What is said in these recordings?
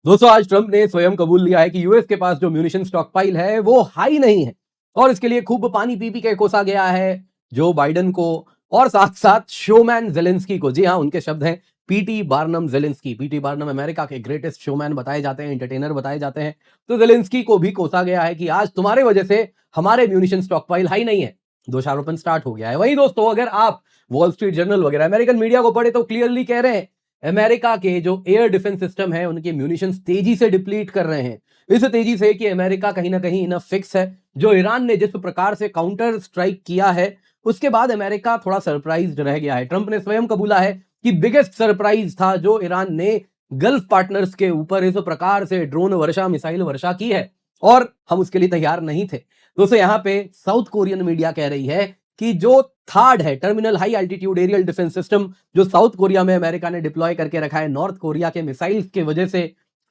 दोस्तों आज ट्रंप ने स्वयं कबूल लिया है कि यूएस के पास जो म्यूनिशन स्टॉक पाइल है वो हाई नहीं है और इसके लिए खूब पानी पी पी के कोसा गया है जो बाइडन को और साथ साथ शोमैन जेलेंस्की को। जी हाँ, उनके शब्द हैं PT Barnum Zelensky. PT Barnum America के ग्रेटेस्ट शोमैन बताए जाते हैं, एंटरटेनर बताए जाते हैं। तो जेलेंस्की को भी कोसा गया है कि आज तुम्हारे वजह से हमारे म्यूनिशन स्टॉक पाइल हाई नहीं है। दोषारोपण स्टार्ट हो गया है। वही दोस्तों, अगर आप वॉल स्ट्रीट जर्नल वगैरह अमेरिकन मीडिया को पढ़े तो क्लियरली कह रहे हैं अमेरिका के जो एयर डिफेंस सिस्टम है उनके म्यूनिशंस तेजी से डिप्लीट कर रहे हैं। इस तेजी से कि अमेरिका कहीं ना कहीं इनफ फिक्स है। जो ईरान ने जिस प्रकार से काउंटर स्ट्राइक किया है उसके बाद अमेरिका थोड़ा सरप्राइज रह गया है। ट्रंप ने स्वयं कबूला है कि बिगेस्ट सरप्राइज था जो ईरान ने गल्फ पार्टनर्स के ऊपर इस प्रकार से ड्रोन वर्षा, मिसाइल वर्षा की है और हम उसके लिए तैयार नहीं थे। दोस्तों यहाँ पे साउथ कोरियन मीडिया कह रही है कि जो थर्ड है terminal high altitude aerial defence system जो साउथ कोरिया में अमेरिका ने डिप्लॉय करके रखा है नॉर्थ कोरिया के मिसाइल्स के वजह से,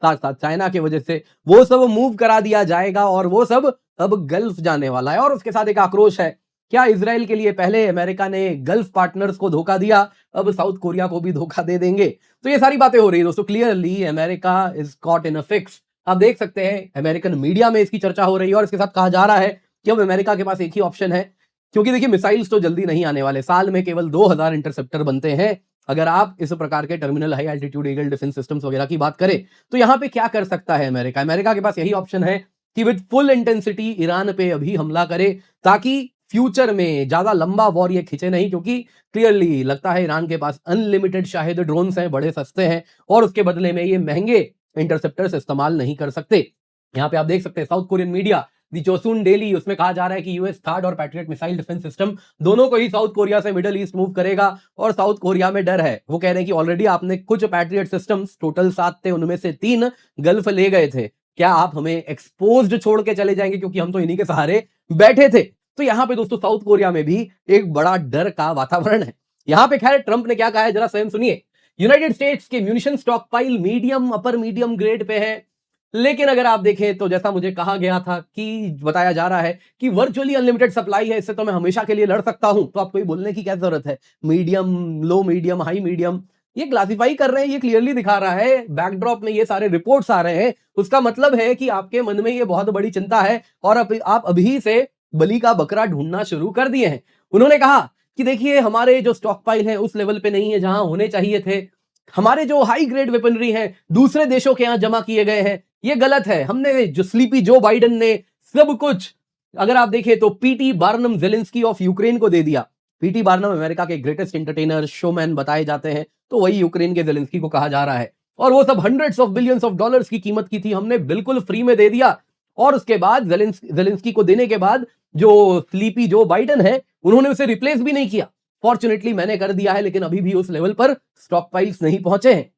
साथ साथ चाइना के वजह से, वो सब मूव करा दिया जाएगा और वो सब अब गल्फ जाने वाला है। और उसके साथ एक आक्रोश है, क्या इजराइल के लिए पहले अमेरिका ने गल्फ पार्टनर्स को धोखा दिया, अब साउथ कोरिया को भी धोखा दे देंगे। तो ये सारी बातें हो रही है दोस्तों। Clearly America is caught in a fix. आप देख सकते हैं अमेरिकन मीडिया में इसकी चर्चा हो रही है और इसके साथ कहा जा रहा है कि अब अमेरिका के पास एक ही ऑप्शन है, क्योंकि देखिए मिसाइल्स तो जल्दी नहीं आने वाले, साल में केवल 2000 इंटरसेप्टर बनते हैं। अगर आप इस प्रकार के terminal high altitude aerial defence systems वगैरह की बात करें तो यहां पे क्या कर सकता है अमेरिका। अमेरिका के पास यही ऑप्शन है कि विद फुल इंटेंसिटी ईरान पे अभी हमला करे ताकि फ्यूचर में ज्यादा लंबा वॉर ये खींचे नहीं, क्योंकि क्लियरली लगता है ईरान के पास अनलिमिटेड शाहिद ड्रोन्स हैं, बड़े सस्ते हैं और उसके बदले में ये महंगे इंटरसेप्टर्स इस्तेमाल नहीं कर सकते। यहाँ पे आप देख सकते हैं साउथ कोरियन मीडिया दी चोसुन डेली, उसमें कहा जा रहा है कि यूएस थर्ड और पैट्रियट मिसाइल डिफेंस सिस्टम दोनों को ही साउथ कोरिया से मिडिल ईस्ट मूव करेगा और साउथ कोरिया में डर है। वो कह रहे हैं कि ऑलरेडी आपने कुछ पैट्रियट सिस्टम्स, टोटल 7 थे, उनमें से 3 गल्फ ले गए थे। क्या आप हमें एक्सपोज्ड छोड़ के चले जाएंगे, क्योंकि हम तो इन्हीं के सहारे बैठे थे। तो यहाँ पे दोस्तों साउथ कोरिया में भी एक बड़ा डर का वातावरण है। यहाँ पे खैर ट्रंप ने क्या कहा है जरा स्वयं सुनिए। यूनाइटेड स्टेट्स के म्यूनिशन स्टॉक पाइल मीडियम, अपर मीडियम ग्रेड पे है, लेकिन अगर आप देखें तो जैसा मुझे कहा गया था कि बताया जा रहा है कि वर्चुअली अनलिमिटेड सप्लाई है, इससे तो मैं हमेशा के लिए लड़ सकता हूं। तो आपको ये बोलने की क्या जरूरत है, मीडियम, लो मीडियम, हाई मीडियम, ये क्लासिफाई कर रहे हैं, ये क्लियरली दिखा रहा है। बैकड्रॉप में ये सारे रिपोर्ट्स आ रहे हैं, उसका मतलब है कि आपके मन में ये बहुत बड़ी चिंता है और आप अभी से बलि का बकरा ढूंढना शुरू कर दिए हैं। उन्होंने कहा कि देखिए हमारे जो स्टॉक पाइल है उस लेवल पे नहीं है जहां होने चाहिए थे। हमारे जो हाई ग्रेड वेपनरी है दूसरे देशों के यहां जमा किए गए हैं, ये गलत है। हमने जो स्लीपी जो बाइडन ने सब कुछ, अगर आप देखें तो PT Barnum Zelensky of Ukraine को दे दिया। पीटी बार्नम अमेरिका के ग्रेटेस्ट एंटरटेनर, शोमैन बताए जाते हैं, तो वही यूक्रेन के जेलेंस्की को कहा जा रहा है। और वो सब hundreds of billions of dollars की कीमत की थी, हमने बिल्कुल फ्री में दे दिया। और उसके बाद जेलेंस्की को देने के बाद जो स्लीपी जो बाइडन है उन्होंने उसे रिप्लेस भी नहीं किया। फॉर्चुनेटली मैंने कर दिया है, लेकिन अभी भी उस लेवल पर स्टॉक पाइल्स नहीं पहुंचे हैं।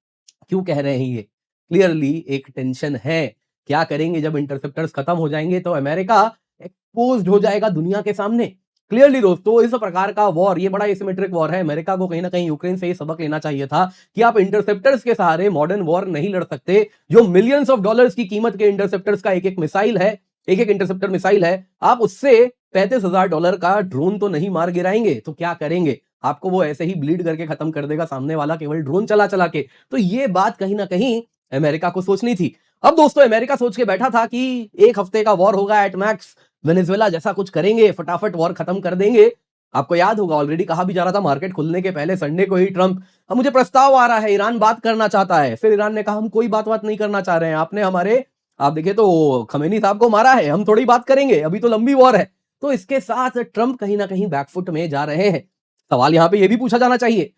क्यों कह रहे हैं ये? क्लियरली एक टेंशन है। क्या करेंगे जब इंटरसेप्टर्स खत्म हो जाएंगे तो अमेरिका एक्सपोज्ड हो जाएगा दुनिया के सामने। क्लियरली दोस्तों इस प्रकार का वॉर, ये बड़ा एसिमेट्रिक वॉर है। अमेरिका को कहीं ना कहीं यूक्रेन से ये सबक लेना चाहिए था कि आप इंटरसेप्टर्स के सहारे मॉडर्न वॉर नहीं लड़ सकते। जो मिलियंस ऑफ डॉलर्स की कीमत के इंटरसेप्टर्स का एक एक मिसाइल है, एक एक इंटरसेप्टर मिसाइल है, आप उससे $35,000 का ड्रोन तो नहीं मार गिराएंगे। तो क्या करेंगे? आपको वो ऐसे ही ब्लीड करके खत्म कर देगा सामने वाला, केवल ड्रोन चला चला के। तो ये बात कहीं ना कहीं अमेरिका को सोचनी थी। अब दोस्तों अमेरिका सोच के बैठा था कि 1 हफ्ते का वॉर होगा एट मैक्स, वेनेजुएला जैसा कुछ करेंगे, फटाफट वॉर खत्म कर देंगे। आपको याद होगा ऑलरेडी कहा भी जा रहा था मार्केट खुलने के पहले संडे को ही ट्रंप, अब मुझे प्रस्ताव आ रहा है, ईरान बात करना चाहता है। फिर ईरान ने कहा हम कोई बात नहीं करना चाह रहे हैं, आपने हमारे, आप देखिए तो खमेनी साहब को मारा है, हम थोड़ी बात करेंगे, अभी तो लंबी वॉर है। तो इसके साथ ट्रंप कहीं ना कहीं बैकफुट में जा रहे हैं। सवाल यहां पे ये भी पूछा जाना चाहिए,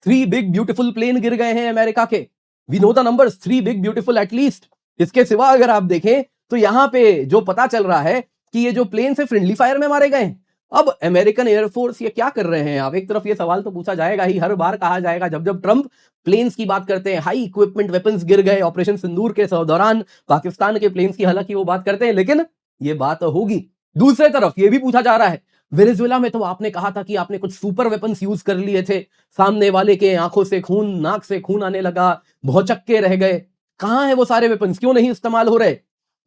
3 बिग ब्यूटीफुल प्लेन गिर गए हैं अमेरिका के। We know the numbers, 3 big beautiful at least. इसके सिवा अगर आप देखें तो यहां पे जो पता चल रहा है कि ये जो प्लेन से फ्रेंडली फायर में मारे गए हैं। अब अमेरिकन एयरफोर्स ये क्या कर रहे हैं? अब एक तरफ ये सवाल तो पूछा जाएगा ही, हर बार कहा जाएगा जब जब ट्रंप प्लेन्स की बात करते हैं, हाई इक्विपमेंट वेपन्स गिर गए ऑपरेशन सिंदूर के दौरान, पाकिस्तान के प्लेन्स की हालांकि वो बात करते हैं, लेकिन ये बात होगी। दूसरे तरफ ये भी पूछा जा रहा है, वेनेजुएला में तो आपने कहा था कि आपने कुछ सुपर वेपन्स यूज कर लिए थे, सामने वाले के आंखों से खून, नाक से खून आने लगा, भौचक्के रह गए। कहां है वो सारे वेपन्स, क्यों नहीं इस्तेमाल हो रहे?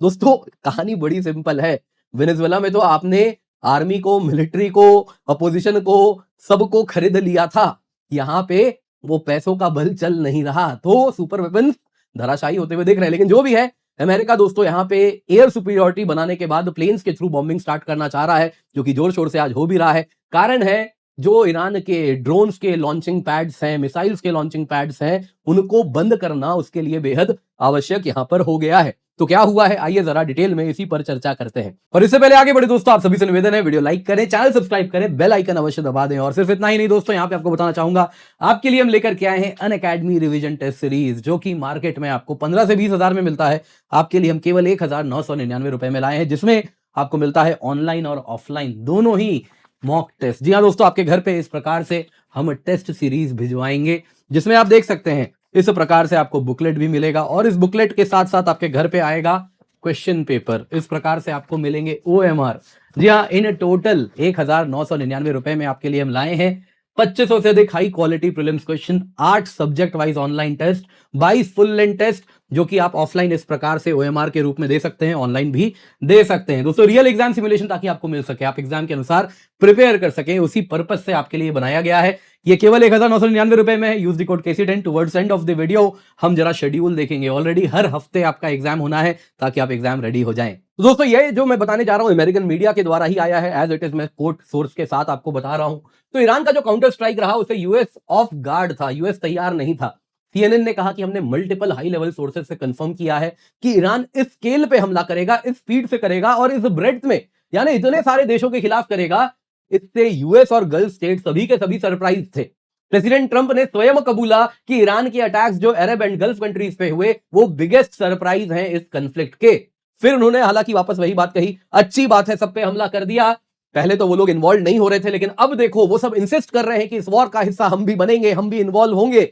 दोस्तों कहानी बड़ी सिंपल है। वेनेजुएला में तो आपने आर्मी को, मिलिट्री को, अपोजिशन को, सबको खरीद लिया था। यहां पे वो पैसों का बल चल नहीं रहा, तो सुपर वेपन्स धराशायी होते हुए दिख रहे हैं। लेकिन जो भी है, अमेरिका दोस्तों यहाँ पे एयर सुपीरियरिटी बनाने के बाद प्लेन्स के थ्रू बॉम्बिंग स्टार्ट करना चाह रहा है, जो कि जोर शोर से आज हो भी रहा है। कारण है जो ईरान के ड्रोन्स के लॉन्चिंग पैड्स हैं, मिसाइल्स के लॉन्चिंग पैड्स हैं, उनको बंद करना उसके लिए बेहद आवश्यक यहां पर हो गया है। तो क्या हुआ है, आइए जरा डिटेल में इसी पर चर्चा करते हैं। और इससे पहले आगे बढ़े दोस्तों, आप सभी से निवेदन है, वीडियो लाइक करें, चैनल सब्सक्राइब करें, बेल आइकन अवश्य दबा दें। और सिर्फ इतना ही नहीं दोस्तों, यहां पे आपको बताना चाहूंगा, आपके लिए हम लेकर के आए हैं अनअकैडमी रिवीजन टेस्ट सीरीज, जो कि मार्केट में आपको 15 से 20 हजार में मिलता है। आपके लिए हम केवल 1999 रुपए में लाए हैं, जिसमें आपको मिलता है ऑनलाइन और ऑफलाइन दोनों ही मॉक टेस्ट। जी हाँ दोस्तों, आपके घर पे इस प्रकार से हम टेस्ट सीरीज भिजवाएंगे, जिसमें आप देख सकते हैं इस प्रकार से आपको बुकलेट भी मिलेगा, और इस बुकलेट के साथ साथ आपके घर पे आएगा क्वेश्चन पेपर। इस प्रकार से आपको मिलेंगे OMR। जी हाँ, इन टोटल 1999 रुपए में आपके लिए हम लाए हैं 2500 से अधिक high quality prelims question, 8 subject wise online test, 22 full length test, जो कि आप ऑफलाइन इस प्रकार से OMR के रूप में दे सकते हैं, ऑनलाइन भी दे सकते हैं दोस्तों। रियल एग्जाम सिमुलेशन ताकि आपको मिल सके, आप एग्जाम के अनुसार प्रिपेयर कर सकें, उसी पर्पज से आपके लिए बनाया गया है। ये केवल 1999 रुपए में है। Use the code KC10। Towards end of the video हम जरा शेड्यूल देखेंगे। ऑलरेडी हर हफ्ते आपका एग्जाम होना है ताकि आप एग्जाम रेडी हो जाएं। तो दोस्तों, ये जो मैं बताने जा रहा हूं अमेरिकन मीडिया के द्वारा ही आया है, एज इट इज मैं कोट सोर्स के साथ आपको बता रहा हूं। तो ईरान का जो काउंटर स्ट्राइक रहा उसे यूएस ऑफ गार्ड था, यूएस तैयार नहीं था। CNN ने कहा कि हमने मल्टीपल हाई लेवल सोर्सेज से कंफर्म किया है कि ईरान इस स्केल पे हमला करेगा, इस स्पीड से करेगा और इस ब्रेड्थ में, यानी इतने सारे देशों के खिलाफ करेगा। इससे यूएस और गल्फ स्टेट सभी के सभी सरप्राइज थे। प्रेसिडेंट ट्रंप ने स्वयं कबूला कि ईरान के अटैक्स जो अरब एंड गल्फ कंट्रीज पे हुए वो बिगेस्ट सरप्राइज हैं इस कन्फ्लिक्ट के। फिर उन्होंने हालांकि वापस वही बात कही, अच्छी बात है, सब पे हमला कर दिया। पहले तो वो लोग इन्वॉल्व नहीं हो रहे थे, लेकिन अब देखो वो सब इंसिस्ट कर रहे हैं कि इस वॉर का हिस्सा हम भी बनेंगे, हम भी इन्वॉल्व होंगे।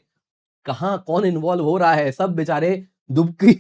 कहां कौन इन्वॉल्व हो रहा है, सब बेचारे दुबकी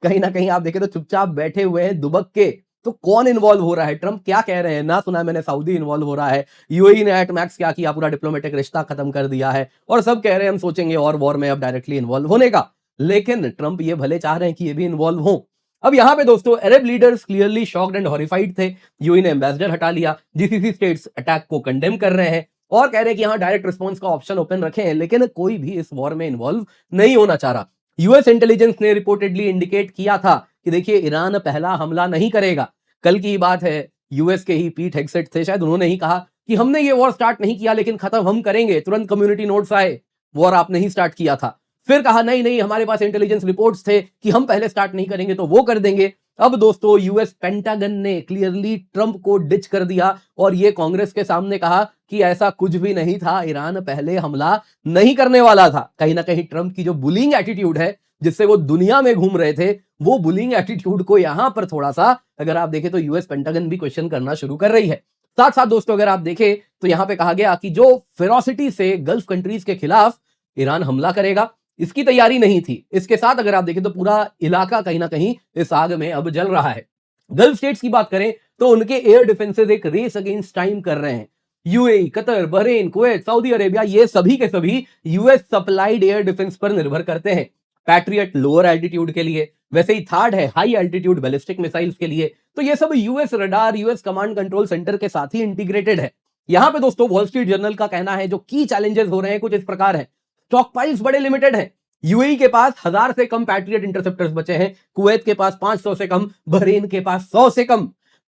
कहीं ना कहीं आप देखें तो चुपचाप बैठे हुए हैं दुबक के। तो कौन इन्वॉल्व हो रहा है, ट्रंप क्या कह रहे हैं, ना सुना मैंने सऊदी इन्वॉल्व हो रहा है, यूएई ने एट मैक्स क्या किया, पूरा डिप्लोमेटिक रिश्ता खत्म कर दिया है, और सब कह रहे हैं हम सोचेंगे और वॉर में अब डायरेक्टली इन्वॉल्व होने का। लेकिन ट्रंप ये भले चाह रहे हैं कि ये भी इन्वॉल्व हो। अब यहां पे दोस्तों Arab leaders clearly shocked and horrified थे। यूएई ने एम्बेसडर हटा लिया, जीसीसी स्टेट्स अटैक को कंडेम कर रहे हैं और कह रहे हैं कि यहां डायरेक्ट रिस्पांस का ऑप्शन ओपन रखे हैं, लेकिन कोई भी इस वॉर में इन्वॉल्व नहीं होना चाह रहा। यूएस इंटेलिजेंस ने रिपोर्टेडली इंडिकेट किया था कि देखिए ईरान पहला हमला नहीं करेगा। कल की बात है, यूएस के ही पीट हेगसेट थे शायद, उन्होंने ही कहा कि हमने ये वॉर स्टार्ट नहीं किया लेकिन खत्म हम करेंगे। तुरंत कम्युनिटी नोट्स आए, वॉर आपने ही स्टार्ट किया था। फिर कहा नहीं नहीं, हमारे पास इंटेलिजेंस रिपोर्ट्स थे कि हम पहले स्टार्ट नहीं करेंगे तो वो कर देंगे। अब दोस्तों यूएस पेंटागन ने क्लियरली ट्रंप को डिच कर दिया और ये कांग्रेस के सामने कहा कि ऐसा कुछ भी नहीं था, ईरान पहले हमला नहीं करने वाला था। कहीं ना कहीं ट्रंप की जो बुलिंग एटीट्यूड है जिससे वो दुनिया में घूम रहे थे, वो बुलिंग एटीट्यूड को यहां पर थोड़ा सा अगर आप देखें तो यूएस पेंटागन भी क्वेश्चन करना शुरू कर रही है। साथ साथ दोस्तों अगर आप देखें तो यहां पे कहा गया कि जो फेरोसिटी से गल्फ कंट्रीज के खिलाफ ईरान हमला करेगा, इसकी तैयारी नहीं थी। इसके साथ अगर आप देखें तो पूरा इलाका कहीं ना कहीं इस आग में अब जल रहा है। गल्फ स्टेट्स की बात करें तो उनके एयर डिफेंसेस एक रेस अगेंस्ट टाइम कर रहे हैं। UAE, Qatar, Bahrain, Kuwait, Saudi Arabia, ये सभी के सभी यूएस सप्लाइड एयर डिफेंस पर निर्भर करते हैं। पैट्रियट लोअर एल्टीट्यूड के लिए, वैसे ही थार्ड है हाई एल्टीट्यूड बैलिस्टिक मिसाइल्स के लिए। तो ये सब US radar, US command control centre के साथ ही इंटीग्रेटेड है। यहां पे दोस्तों वॉल स्ट्रीट जर्नल का कहना है जो की चैलेंजेस हो रहे हैं कुछ इस प्रकार है। स्टॉक पाइल्स बड़े लिमिटेड हैं। यूएई के पास 1000 से कम पैट्रियट इंटरसेप्टर्स बचे हैं, कुवैत के पास 500 से कम, बहरीन के पास 100 से कम।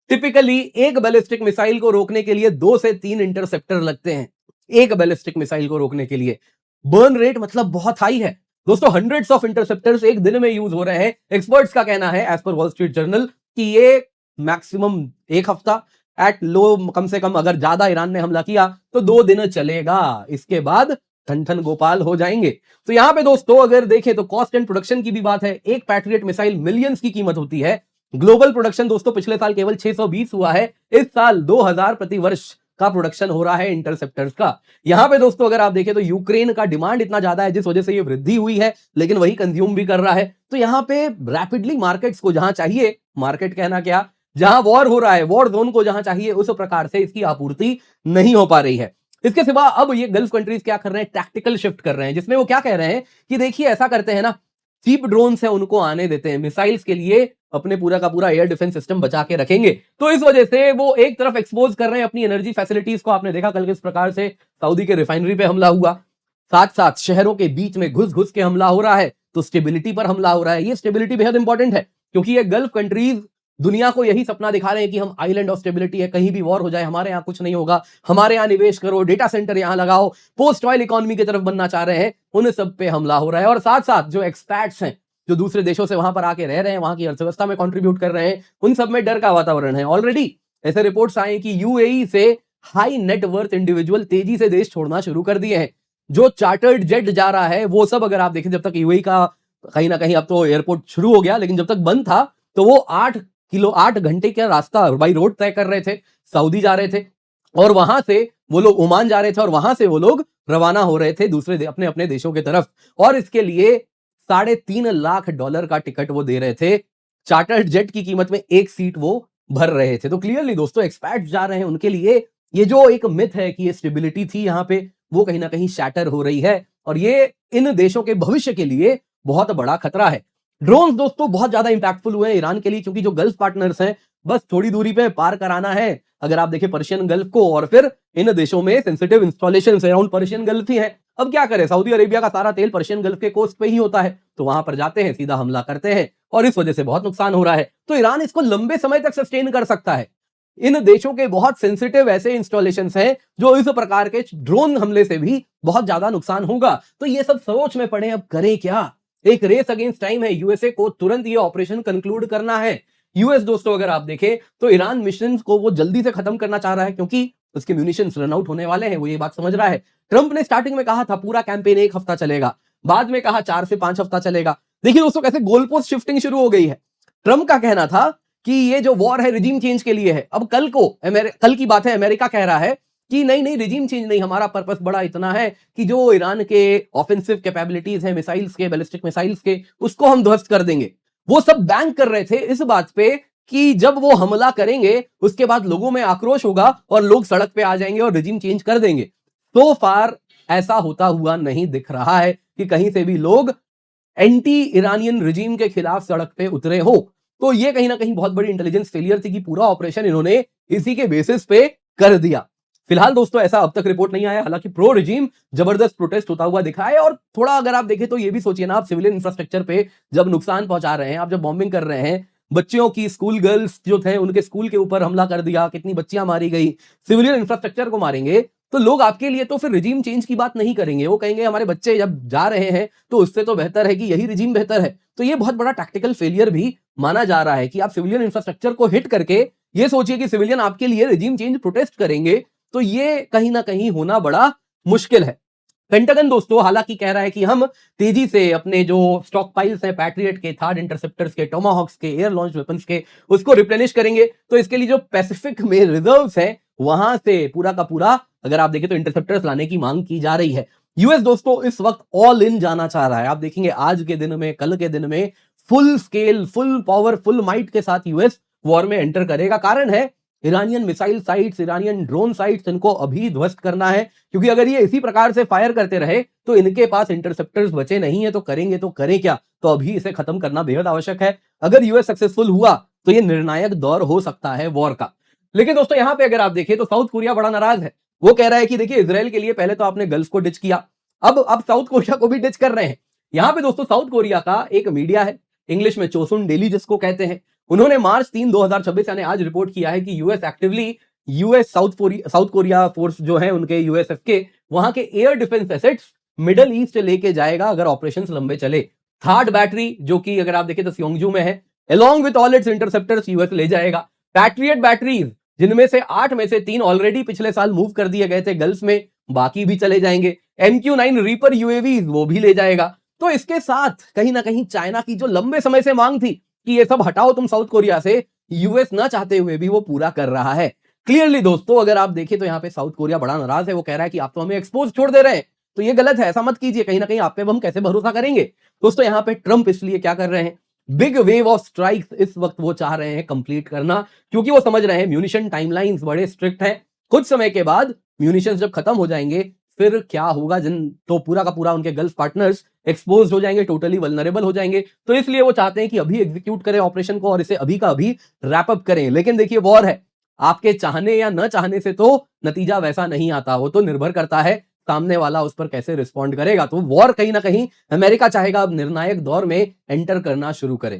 टिपिकली एक बैलिस्टिक मिसाइल को रोकने के लिए 2 से 3 इंटरसेप्टर लगते हैं, एक बैलिस्टिक मिसाइल को रोकने के लिए। बर्न रेट मतलब बहुत हाई है दोस्तों, हंड्रेड्स ऑफ इंटरसेप्टर्स एक दिन में यूज हो रहे हैं। एक्सपर्ट्स का कहना है as per wall street journal कि ये मैक्सिमम एक हफ्ता, एट लो कम से कम अगर ज्यादा ईरान ने हमला किया तो 2 दिन चलेगा, इसके बाद ठन ठन गोपाल हो जाएंगे। तो यहां पे दोस्तों अगर देखें तो कॉस्ट एंड प्रोडक्शन की भी बात है। एक पैट्रियट मिसाइल मिलियंस की कीमत होती है। ग्लोबल प्रोडक्शन दोस्तों पिछले साल केवल 620 हुआ है, इस साल 2000 प्रति वर्ष का प्रोडक्शन हो रहा है इंटरसेप्टर्स का। यहां पे दोस्तों अगर आप देखें तो यूक्रेन का डिमांड इतना ज्यादा है जिस वजह से ये वृद्धि हुई है, लेकिन वही कंज्यूम भी कर रहा है। तो यहां पे रैपिडली मार्केट्स को जहां चाहिए, मार्केट कहना क्या, जहां वॉर हो रहा है, वॉर जोन को जहां चाहिए उस प्रकार से इसकी आपूर्ति नहीं हो पा रही है। इसके सिवा अब ये गल्फ कंट्रीज क्या कर रहे हैं, टैक्टिकल शिफ्ट कर रहे हैं, जिसमें वो क्या कह रहे हैं कि देखिए ऐसा करते हैं ना, चीप ड्रोन्स है उनको आने देते हैं, मिसाइल्स के लिए अपने पूरा का पूरा एयर डिफेंस सिस्टम बचा के रखेंगे। तो इस वजह से वो एक तरफ एक्सपोज कर रहे हैं अपनी एनर्जी फैसिलिटीज को। आपने देखा कल किस प्रकार से सऊदी के रिफाइनरी पे हमला हुआ, साथ साथ शहरों के बीच में घुस घुस के हमला हो रहा है। तो स्टेबिलिटी पर हमला हो रहा है। ये स्टेबिलिटी बेहद इंपॉर्टेंट है क्योंकि ये गल्फ कंट्रीज दुनिया को यही सपना दिखा रहे हैं कि हम आइलैंड ऑफ स्टेबिलिटी है, कहीं भी वॉर हो जाए हमारे यहाँ कुछ नहीं होगा, हमारे यहाँ निवेश करो, डेटा सेंटर यहाँ लगाओ, पोस्ट ऑयल इकोनॉमी की तरफ बनना चाह रहे हैं, उन सब पे हमला हो रहा है। और साथ साथ जो एक्सपैट्स हैं, जो दूसरे देशों से वहां पर आके रह रहे हैं, वहां की अर्थव्यवस्था में कंट्रीब्यूट कर रहे हैं, उन सब में डर का वातावरण है। ऑलरेडी ऐसे रिपोर्ट्स आए कि यूएई से हाई नेटवर्थ इंडिविजुअल तेजी से देश छोड़ना शुरू कर दिए हैं। जो चार्टर्ड जेट जा रहा है वो सब, अगर आप देखें, जब तक यूएई का कहीं ना कहीं, अब तो एयरपोर्ट शुरू हो गया, लेकिन जब तक बंद था तो वो 8 घंटे का रास्ता बाई रोड तय कर रहे थे, सऊदी जा रहे थे, और वहां से वो लोग ओमान जा रहे थे, और वहां से वो लोग रवाना हो रहे थे दूसरे अपने अपने देशों की तरफ। और इसके लिए $3.5 लाख का टिकट वो दे रहे थे। चार्टर्ड जेट की कीमत में एक सीट वो भर रहे थे। तो क्लियरली दोस्तों, एक्सपैट्स जा रहे हैं, उनके लिए ये जो एक मिथ है कि ये स्टेबिलिटी थी यहाँ पे, वो कहीं ना कहीं शैटर हो रही है, और ये इन देशों के भविष्य के लिए बहुत बड़ा खतरा है। ड्रोन्स दोस्तों बहुत ज्यादा इंपैक्टफुल हुए हैं ईरान के लिए, क्योंकि जो गल्फ पार्टनर्स हैं, बस थोड़ी दूरी पे पार कराना है, अगर आप देखें पर्शियन गल्फ को, और फिर इन देशों में sensitive installations around Persian Gulf ही है। अब क्या करें, सऊदी अरेबिया का सारा तेल पर्शियन गल्फ के कोस्ट पे ही होता है, तो वहां पर जाते हैं, सीधा हमला करते हैं, और इस वजह से बहुत नुकसान हो रहा है। तो ईरान इसको लंबे समय तक सस्टेन कर सकता है। इन देशों के बहुत सेंसिटिव ऐसे इंस्टॉलेशंस हैं जो इस प्रकार के ड्रोन हमले से भी बहुत ज्यादा नुकसान होगा। तो ये सब सोच में पड़े, अब करें क्या? एक रेस अगेंस्ट टाइम है, यूएसए को तुरंत ये ऑपरेशन कंक्लूड करना है। यूएस दोस्तों अगर आप देखें तो ईरान मिशन को वो जल्दी से खत्म करना चाह रहा है, क्योंकि उसके म्यूनिशंस रन आउट होने वाले हैं, वो ये बात समझ रहा है। ट्रंप ने स्टार्टिंग में कहा था पूरा कैंपेन 1 हफ्ता चलेगा, बाद में कहा 4 से 5 हफ्ता चलेगा। देखिए दोस्तों कैसे गोल पोस्ट शिफ्टिंग शुरू हो गई है। ट्रंप का कहना था कि ये जो वॉर है रिजीम चेंज के लिए है, अब कल की बात है, अमेरिका कह रहा है कि नहीं नहीं, रिजीम चेंज नहीं, हमारा पर्पस बड़ा इतना है कि जो ईरान के ऑफेंसिव कैपेबिलिटीज हैं, मिसाइल्स के, बैलिस्टिक मिसाइल्स के, उसको हम ध्वस्त कर देंगे। वो सब बैंक कर रहे थे इस बात पे कि जब वो हमला करेंगे उसके बाद लोगों में आक्रोश होगा और लोग सड़क पे आ जाएंगे और रिजीम चेंज कर देंगे। तो फार ऐसा होता हुआ नहीं दिख रहा है कि कहीं से भी लोग एंटी ईरानियन रिजीम के खिलाफ सड़क पे उतरे हो। तो ये कहीं ना कहीं बहुत बड़ी इंटेलिजेंस फेलियर थी कि पूरा ऑपरेशन इन्होंने इसी के बेसिस पे कर दिया। फिलहाल दोस्तों ऐसा अब तक रिपोर्ट नहीं आया, हालांकि प्रो रिजीम जबरदस्त प्रोटेस्ट होता हुआ दिखा है। और थोड़ा अगर आप देखें तो ये भी सोचिए ना, आप सिविलियन इंफ्रास्ट्रक्चर पे जब नुकसान पहुंचा रहे हैं, आप जब बॉम्बिंग कर रहे हैं, बच्चियों की, स्कूल गर्ल्स जो थे उनके स्कूल के ऊपर हमला कर दिया, कितनी बच्चियां मारी गई, सिविलियन इंफ्रास्ट्रक्चर को मारेंगे, तो लोग आपके लिए तो फिर रिजीम चेंज की बात नहीं करेंगे। वो कहेंगे हमारे बच्चे जब जा रहे हैं तो उससे तो बेहतर है कि यही रिजीम बेहतर है। तो ये बहुत बड़ा टैक्टिकल फेलियर भी माना जा रहा है कि आप सिविलियन इंफ्रास्ट्रक्चर को हिट करके ये सोचिए कि सिविलियन आपके लिए रिजीम चेंज प्रोटेस्ट करेंगे, तो ये कहीं ना कहीं होना बड़ा मुश्किल है। पेंटागन दोस्तों हालांकि कह रहा है कि हम तेजी से अपने जो स्टॉक पाइल्स हैं, पैट्रियट के, थार्ड इंटरसेप्टर्स के, टोमाहॉक्स के, एयर लॉन्च वेपन्स के, उसको रिप्लेनिश करेंगे। तो इसके लिए जो पैसिफिक में रिजर्व्स हैं वहां से पूरा का पूरा, अगर आप देखें तो इंटरसेप्टर्स लाने की मांग की जा रही है। यूएस दोस्तों इस वक्त ऑल इन जाना चाह रहा है। आप देखेंगे आज के दिन में, कल के दिन में full scale, full power, full might के साथ यूएस वॉर में एंटर करेगा। कारण है Iranian missile sites, Iranian drone sites, इनको अभी ध्वस्त करना है, क्योंकि अगर ये इसी प्रकार से फायर करते रहे तो इनके पास इंटरसेप्टर्स बचे नहीं है, तो करेंगे तो करें क्या? तो अभी इसे खत्म करना बेहद आवश्यक है। अगर यूएस सक्सेसफुल हुआ तो ये निर्णायक दौर हो सकता है वॉर का। लेकिन दोस्तों यहां पे अगर आप देखें तो साउथ कोरिया बड़ा नाराज है। वो कह रहा है कि देखिए, इजराइल के लिए पहले तो आपने गल्फ को डिच किया, अब साउथ कोरिया को भी डिच कर रहे हैं। यहां पे दोस्तों साउथ कोरिया का एक मीडिया है, इंग्लिश में चोसुन डेली जिसको कहते हैं, उन्होंने मार्च 3, 2026 यानी आज रिपोर्ट किया है कि US actively south Korea force जो है उनके यूएसएफ के, वहां के air defence assets middle east लेके जाएगा अगर ऑपरेशंस लंबे चले। थर्ड बैटरी जो कि अगर आप देखें तो सियोंगजू में है, along with all its interceptors US ले जाएगा। पैट्रियट बैटरीज जिनमें से 8 में से 3 ऑलरेडी पिछले साल मूव कर दिए गए थे गल्फ में, बाकी भी चले जाएंगे। MQ-9 रीपर यूएवीज वो भी ले जाएगा। तो इसके साथ कहीं ना कहीं चाइना की जो लंबे समय से मांग थी कि ये सब हटाओ तुम साउथ कोरिया से, यूएस ना चाहते हुए भी वो पूरा कर रहा है। क्लियरली दोस्तों अगर आप देखें तो यहाँ पे साउथ कोरिया बड़ा नाराज है। वो कह रहा है कि आप तो हमें एक्सपोज छोड़ दे रहे हैं, तो ये गलत है, ऐसा मत कीजिए, कहीं ना कहीं आप पे हम कैसे भरोसा करेंगे। दोस्तों यहाँ पे ट्रंप इसलिए क्या कर रहे हैं, बिग वेव ऑफ स्ट्राइक्स इस वक्त वो चाह रहे हैं कंप्लीट करना, क्योंकि वो समझ रहे हैं म्यूनिशन टाइमलाइंस बड़े स्ट्रिक्ट हैं। कुछ समय के बाद म्यूनिशन जब खत्म हो जाएंगे फिर क्या होगा, तो पूरा का पूरा उनके गल्फ पार्टनर्स एक्सपोज हो जाएंगे, टोटली वल्नरेबल हो जाएंगे। तो इसलिए वो चाहते हैं कि अभी एग्जीक्यूट करें ऑपरेशन को और इसे अभी का अभी रैप अप करें। लेकिन देखिए वॉर है, आपके चाहने या न चाहने से तो नतीजा वैसा नहीं आता, वो तो निर्भर करता है सामने वाला उस पर कैसे रिस्पॉन्ड करेगा। तो वॉर कहीं ना कहीं अमेरिका चाहेगा अब निर्णायक दौर में एंटर करना शुरू करे।